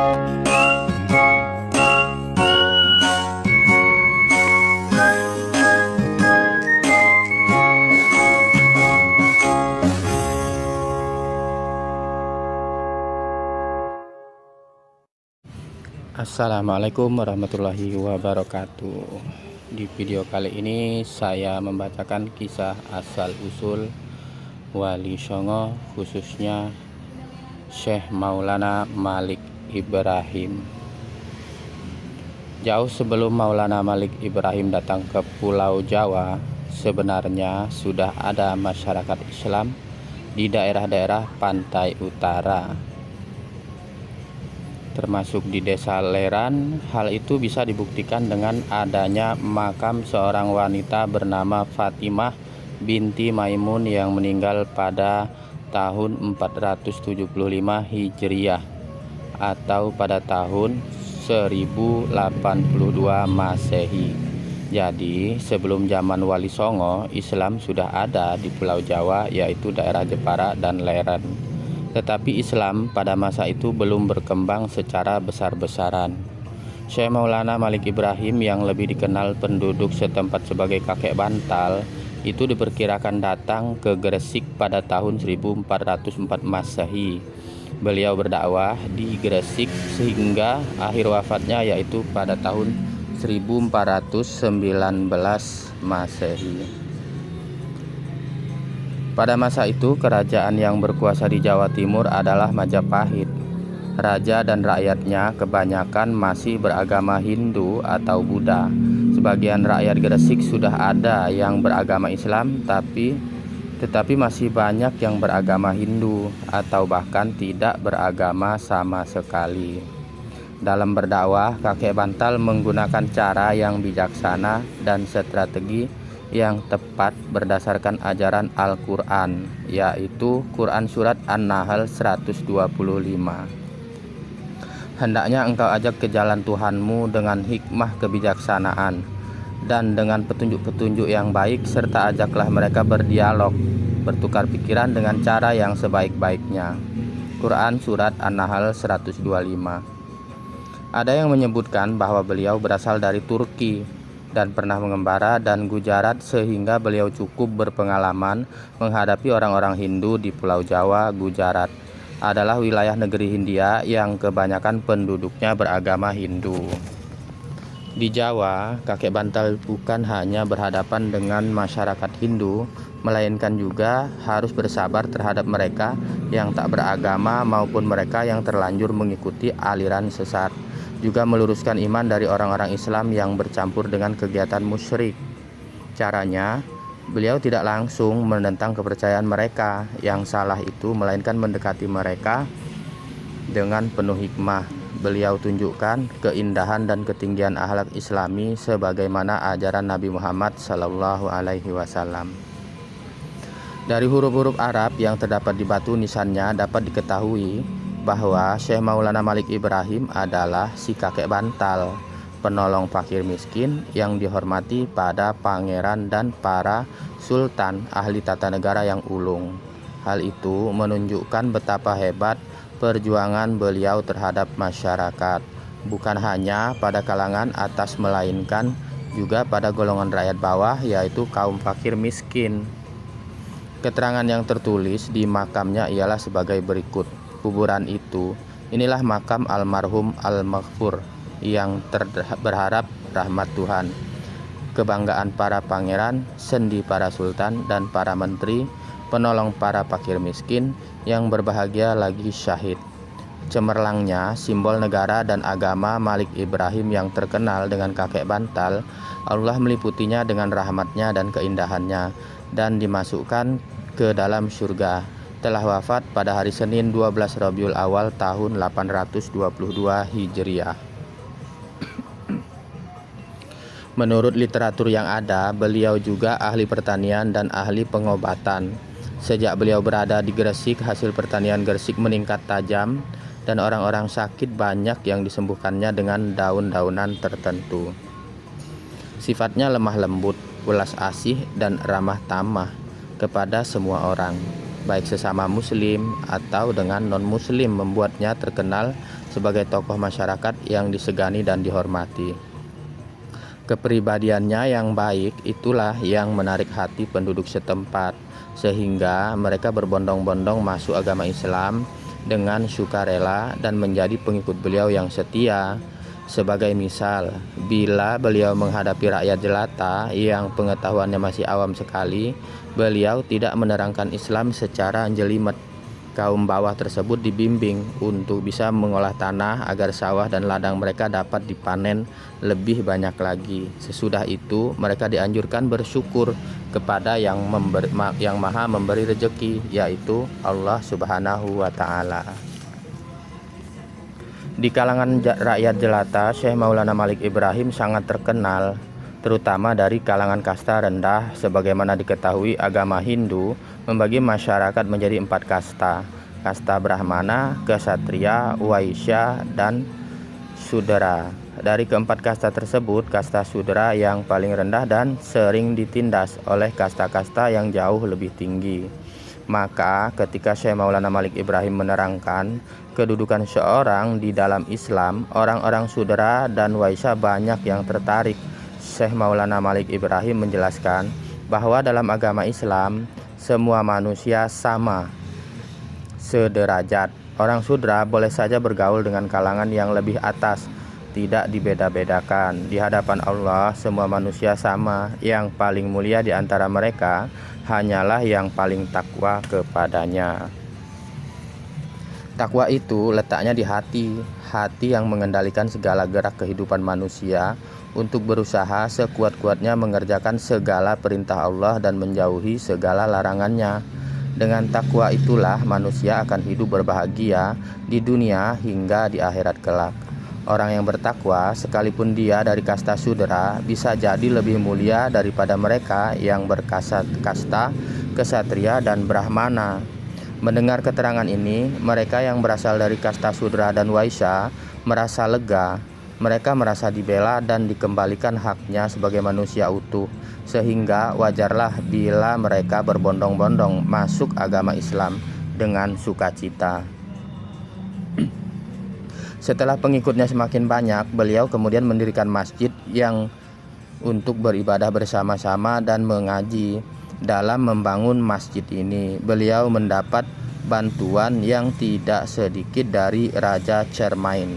Assalamualaikum warahmatullahi wabarakatuh. Di video kali ini saya membacakan kisah asal-usul Wali Songo, khususnya Syekh Maulana Malik Ibrahim. Jauh sebelum Maulana Malik Ibrahim datang ke Pulau Jawa, sebenarnya sudah ada masyarakat Islam di daerah-daerah pantai utara, termasuk di desa Leran. Hal itu bisa dibuktikan dengan adanya makam seorang wanita bernama Fatimah binti Maimun yang meninggal pada tahun 475 Hijriah atau pada tahun 1082 Masehi. Jadi sebelum zaman Wali Songo, Islam sudah ada di Pulau Jawa, yaitu daerah Jepara dan Leran. Tetapi Islam pada masa itu belum berkembang secara besar-besaran. Syekh Maulana Malik Ibrahim yang lebih dikenal penduduk setempat sebagai kakek bantal itu diperkirakan datang ke Gresik pada tahun 1404 Masehi. Beliau berdakwah di Gresik sehingga akhir wafatnya yaitu pada tahun 1419 Masehi. Pada masa itu, kerajaan yang berkuasa di Jawa Timur adalah Majapahit. Raja dan rakyatnya kebanyakan masih beragama Hindu atau Buddha. Sebagian rakyat Gresik sudah ada yang beragama Islam, tetapi masih banyak yang beragama Hindu atau bahkan tidak beragama sama sekali. Dalam berdakwah, kakek bantal menggunakan cara yang bijaksana dan strategi yang tepat berdasarkan ajaran Al-Quran, yaitu Quran Surat An-Nahl 125. Hendaknya engkau ajak ke jalan Tuhanmu dengan hikmah kebijaksanaan dan dengan petunjuk-petunjuk yang baik, serta ajaklah mereka berdialog, bertukar pikiran dengan cara yang sebaik-baiknya. Quran Surat An-Nahl 125. Ada yang menyebutkan bahwa beliau berasal dari Turki dan pernah mengembara dan Gujarat, sehingga beliau cukup berpengalaman menghadapi orang-orang Hindu di Pulau Jawa. Gujarat adalah wilayah negeri Hindia yang kebanyakan penduduknya beragama Hindu. Di Jawa, kakek bantal bukan hanya berhadapan dengan masyarakat Hindu, melainkan juga harus bersabar terhadap mereka yang tak beragama maupun mereka yang terlanjur mengikuti aliran sesat. Juga meluruskan iman dari orang-orang Islam yang bercampur dengan kegiatan musyrik. Caranya, beliau tidak langsung menentang kepercayaan mereka yang salah itu, melainkan mendekati mereka dengan penuh hikmah. Beliau tunjukkan keindahan dan ketinggian akhlak Islami sebagaimana ajaran Nabi Muhammad SAW. Dari huruf-huruf Arab yang terdapat di batu nisannya dapat diketahui bahwa Syekh Maulana Malik Ibrahim adalah si kakek bantal, penolong fakir miskin yang dihormati pada pangeran dan para sultan ahli tata negara yang ulung. Hal itu menunjukkan betapa hebat perjuangan beliau terhadap masyarakat, bukan hanya pada kalangan atas melainkan juga pada golongan rakyat bawah, yaitu kaum fakir miskin. Keterangan yang tertulis di makamnya ialah sebagai berikut. Kuburan itu, inilah makam almarhum Al-Maghfur yang berharap rahmat Tuhan, kebanggaan para pangeran, sendi para sultan dan para menteri, penolong para fakir miskin yang berbahagia lagi syahid. Cemerlangnya simbol negara dan agama Malik Ibrahim yang terkenal dengan kakek bantal, Allah meliputinya dengan rahmatnya dan keindahannya dan dimasukkan ke dalam surga. Telah wafat pada hari Senin 12 Rabiul Awal tahun 822 Hijriah. Menurut literatur yang ada, beliau juga ahli pertanian dan ahli pengobatan. Sejak beliau berada di Gresik, hasil pertanian Gresik meningkat tajam dan orang-orang sakit banyak yang disembuhkannya dengan daun-daunan tertentu. Sifatnya lemah lembut, welas asih dan ramah tamah kepada semua orang. baik sesama muslim atau dengan non-muslim, membuatnya terkenal sebagai tokoh masyarakat yang disegani dan dihormati. Kepribadiannya yang baik itulah yang menarik hati penduduk setempat, sehingga mereka berbondong-bondong masuk agama Islam dengan sukarela dan menjadi pengikut beliau yang setia. Sebagai misal, bila beliau menghadapi rakyat jelata yang pengetahuannya masih awam sekali, beliau tidak menerangkan Islam secara jelimet. Kaum bawah tersebut dibimbing untuk bisa mengolah tanah agar sawah dan ladang mereka dapat dipanen lebih banyak lagi. Sesudah itu mereka dianjurkan bersyukur kepada yang maha memberi rezeki, yaitu Allah Subhanahu wa Ta'ala. Di kalangan rakyat jelata, Syekh Maulana Malik Ibrahim sangat terkenal, terutama dari kalangan kasta rendah. Sebagaimana diketahui, agama Hindu membagi masyarakat menjadi 4 kasta: kasta Brahmana, Ksatria, Waisya, dan Sudra. Dari keempat kasta tersebut, kasta Sudra yang paling rendah dan sering ditindas oleh kasta-kasta yang jauh lebih tinggi. Maka ketika Syekh Maulana Malik Ibrahim menerangkan kedudukan seorang di dalam Islam, orang-orang Sudra dan Waisya banyak yang tertarik. Syekh Maulana Malik Ibrahim menjelaskan bahwa dalam agama Islam semua manusia sama, sederajat. Orang Sudra boleh saja bergaul dengan kalangan yang lebih atas, tidak dibeda-bedakan. Di hadapan Allah semua manusia sama, yang paling mulia di antara mereka hanyalah yang paling takwa kepadanya. Takwa itu letaknya di hati yang mengendalikan segala gerak kehidupan manusia untuk berusaha sekuat-kuatnya mengerjakan segala perintah Allah dan menjauhi segala larangannya. Dengan takwa itulah manusia akan hidup berbahagia di dunia hingga di akhirat kelak. Orang yang bertakwa, sekalipun dia dari kasta Sudra, bisa jadi lebih mulia daripada mereka yang berkasta Ksatria dan Brahmana. Mendengar keterangan ini, mereka yang berasal dari kasta Sudra dan Waisya merasa lega. Mereka merasa dibela dan dikembalikan haknya sebagai manusia utuh, sehingga wajarlah bila mereka berbondong-bondong masuk agama Islam dengan sukacita. Setelah pengikutnya semakin banyak, beliau kemudian mendirikan masjid yang untuk beribadah bersama-sama dan mengaji. Dalam membangun masjid ini, beliau mendapat bantuan yang tidak sedikit dari Raja Cermain.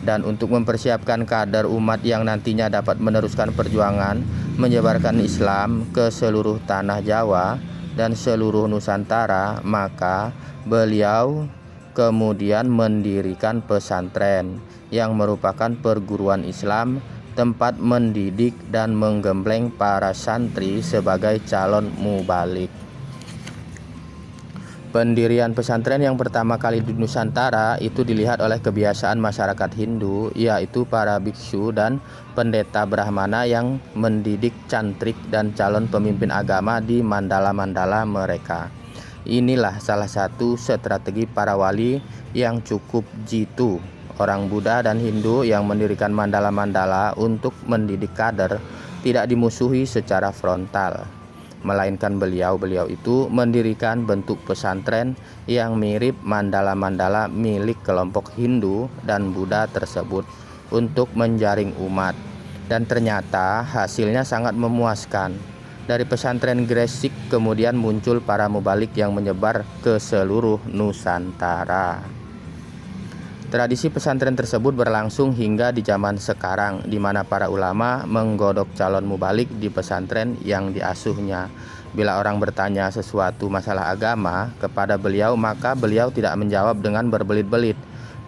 Dan untuk mempersiapkan kader umat yang nantinya dapat meneruskan perjuangan menyebarkan Islam ke seluruh tanah Jawa dan seluruh Nusantara, maka beliau kemudian mendirikan pesantren yang merupakan perguruan Islam, tempat mendidik dan menggembleng para santri sebagai calon mubalik. Pendirian pesantren yang pertama kali di Nusantara itu dilihat oleh kebiasaan masyarakat Hindu, yaitu para biksu dan pendeta Brahmana yang mendidik cantrik dan calon pemimpin agama di mandala-mandala mereka. Inilah salah satu strategi para wali yang cukup jitu. Orang Buddha dan Hindu yang mendirikan mandala-mandala untuk mendidik kader tidak dimusuhi secara frontal, melainkan beliau itu mendirikan bentuk pesantren yang mirip mandala-mandala milik kelompok Hindu dan Buddha tersebut untuk menjaring umat. Dan ternyata hasilnya sangat memuaskan. Dari pesantren Gresik kemudian muncul para mubalik yang menyebar ke seluruh Nusantara. Tradisi pesantren tersebut berlangsung hingga di zaman sekarang, di mana para ulama menggodok calon mubalik di pesantren yang diasuhnya. Bila orang bertanya sesuatu masalah agama kepada beliau, maka beliau tidak menjawab dengan berbelit-belit,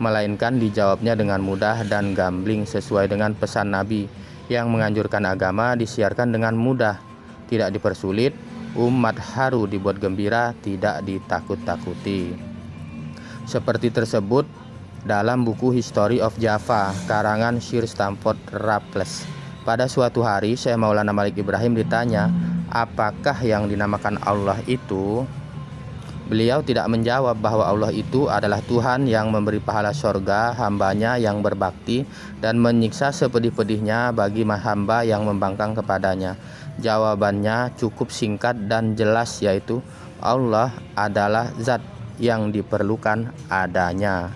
melainkan dijawabnya dengan mudah dan gambling sesuai dengan pesan Nabi yang menganjurkan agama disiarkan dengan mudah, tidak dipersulit, umat haru dibuat gembira, tidak ditakut-takuti. Seperti tersebut dalam buku History of Java karangan Sir Stamford Raffles. Pada suatu hari Syekh Maulana Malik Ibrahim ditanya, apakah yang dinamakan Allah itu? Beliau tidak menjawab bahwa Allah itu adalah Tuhan yang memberi pahala surga hambanya yang berbakti dan menyiksa sepedih-pedihnya bagi hamba yang membangkang kepadanya. Jawabannya cukup singkat dan jelas, yaitu Allah adalah zat yang diperlukan adanya.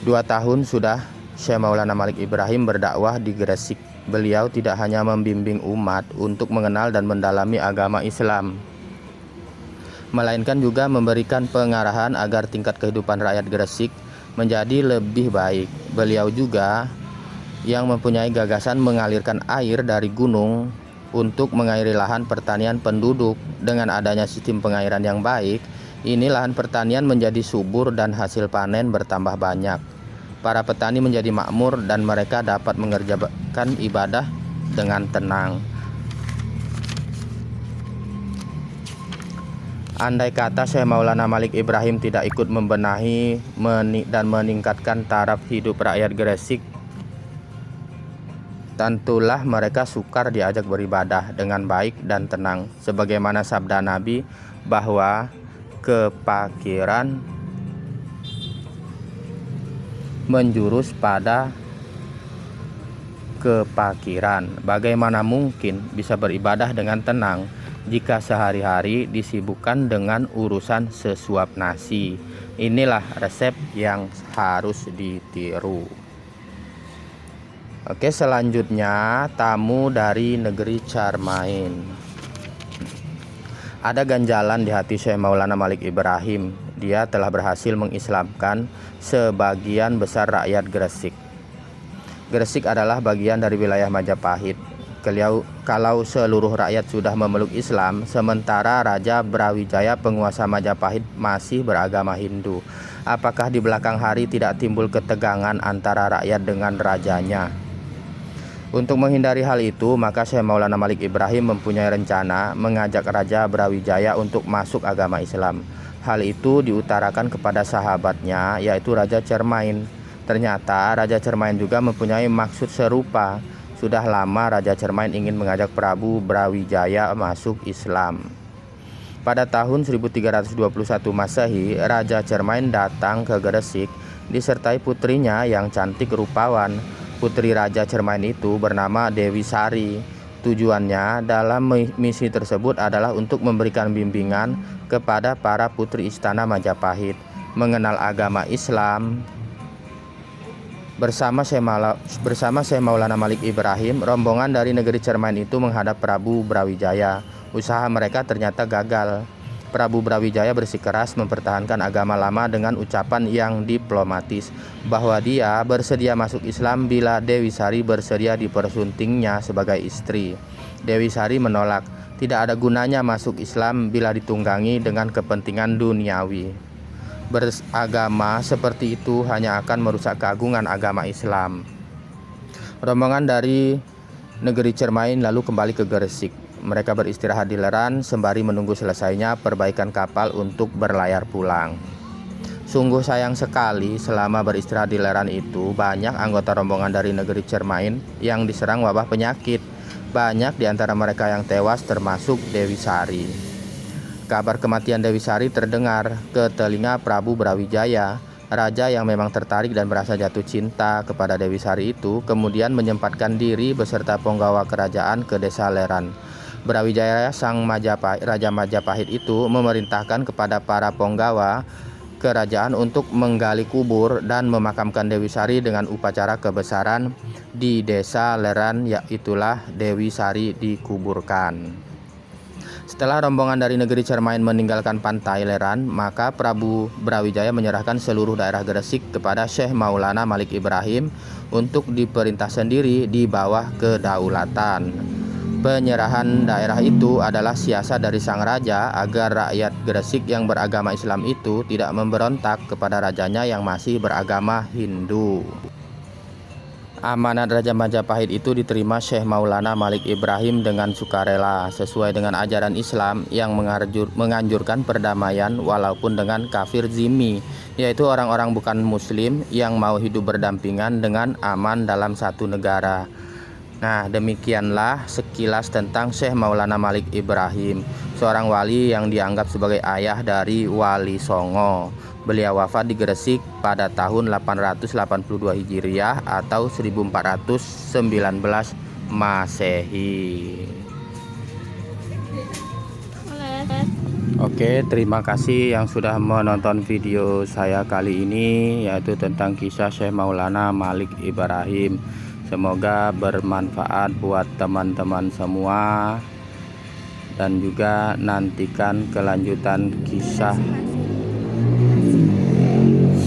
2 tahun sudah Syekh Maulana Malik Ibrahim berdakwah di Gresik. Beliau tidak hanya membimbing umat untuk mengenal dan mendalami agama Islam, melainkan juga memberikan pengarahan agar tingkat kehidupan rakyat Gresik menjadi lebih baik. Beliau juga yang mempunyai gagasan mengalirkan air dari gunung untuk mengairi lahan pertanian penduduk. Dengan adanya sistem pengairan yang baik, ini lahan pertanian menjadi subur dan hasil panen bertambah banyak. Para petani menjadi makmur dan mereka dapat mengerjakan ibadah dengan tenang. Andai kata Syekh Maulana Malik Ibrahim tidak ikut membenahi dan meningkatkan taraf hidup rakyat Gresik, tentulah mereka sukar diajak beribadah dengan baik dan tenang. Sebagaimana sabda Nabi bahwa kepakiran menjurus pada kepakiran. Bagaimana mungkin bisa beribadah dengan tenang jika sehari-hari disibukkan dengan urusan sesuap nasi? Inilah resep yang harus ditiru. Oke, selanjutnya tamu dari negeri Cermain. Ada ganjalan di hati Syekh Maulana Malik Ibrahim. Dia telah berhasil mengislamkan sebagian besar rakyat Gresik. Gresik adalah bagian dari wilayah Majapahit. Kalau seluruh rakyat sudah memeluk Islam, sementara Raja Brawijaya penguasa Majapahit masih beragama Hindu, apakah di belakang hari tidak timbul ketegangan antara rakyat dengan rajanya? Untuk menghindari hal itu, maka Syekh Maulana Malik Ibrahim mempunyai rencana mengajak Raja Brawijaya untuk masuk agama Islam. Hal itu diutarakan kepada sahabatnya, yaitu Raja Cermain. Ternyata Raja Cermain juga mempunyai maksud serupa. Sudah lama Raja Cermain ingin mengajak Prabu Brawijaya masuk Islam. Pada tahun 1321 Masehi, Raja Cermain datang ke Gresik disertai putrinya yang cantik rupawan. Putri Raja Cermain itu bernama Dewi Sari. Tujuannya dalam misi tersebut adalah untuk memberikan bimbingan kepada para putri istana Majapahit mengenal agama Islam. Bersama Syekh Maulana Malik Ibrahim, rombongan dari negeri Cermain itu menghadap Prabu Brawijaya. Usaha mereka ternyata gagal. Prabu Brawijaya bersikeras mempertahankan agama lama dengan ucapan yang diplomatis bahwa dia bersedia masuk Islam bila Dewi Sari bersedia dipersuntingnya sebagai istri. Dewi Sari menolak. Tidak ada gunanya masuk Islam bila ditunggangi dengan kepentingan duniawi. Beragama seperti itu hanya akan merusak keagungan agama Islam. Rombongan dari negeri Cermain lalu kembali ke Gresik. Mereka beristirahat di Leran sembari menunggu selesainya perbaikan kapal untuk berlayar pulang. Sungguh sayang sekali, selama beristirahat di Leran itu banyak anggota rombongan dari negeri Cermain yang diserang wabah penyakit. Banyak di antara mereka yang tewas, termasuk Dewi Sari. Kabar kematian Dewi Sari terdengar ke telinga Prabu Brawijaya. Raja yang memang tertarik dan merasa jatuh cinta kepada Dewi Sari itu kemudian menyempatkan diri beserta penggawa kerajaan ke desa Leran. Brawijaya Raja Majapahit itu memerintahkan kepada para penggawa kerajaan untuk menggali kubur dan memakamkan Dewi Sari dengan upacara kebesaran di desa Leran, yaitulah Dewi Sari dikuburkan. Setelah rombongan dari negeri Cermain meninggalkan pantai Leran, maka Prabu Brawijaya menyerahkan seluruh daerah Gresik kepada Syekh Maulana Malik Ibrahim untuk diperintah sendiri di bawah kedaulatan. Penyerahan daerah itu adalah siasat dari sang raja agar rakyat Gresik yang beragama Islam itu tidak memberontak kepada rajanya yang masih beragama Hindu. Amanat Raja Majapahit itu diterima Syekh Maulana Malik Ibrahim dengan sukarela sesuai dengan ajaran Islam yang menganjurkan perdamaian walaupun dengan kafir zimmi, yaitu orang-orang bukan muslim yang mau hidup berdampingan dengan aman dalam satu negara. Nah, demikianlah sekilas tentang Syekh Maulana Malik Ibrahim, seorang wali yang dianggap sebagai ayah dari Wali Songo. Beliau wafat di Gresik pada tahun 882 Hijriah atau 1419 Masehi. Oke, terima kasih yang sudah menonton video saya kali ini, yaitu tentang kisah Syekh Maulana Malik Ibrahim. Semoga bermanfaat buat teman-teman semua, dan juga nantikan kelanjutan kisah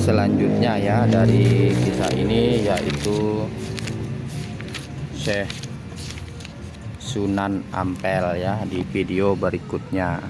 selanjutnya ya dari kisah ini, yaitu Syekh Sunan Ampel ya, di video berikutnya.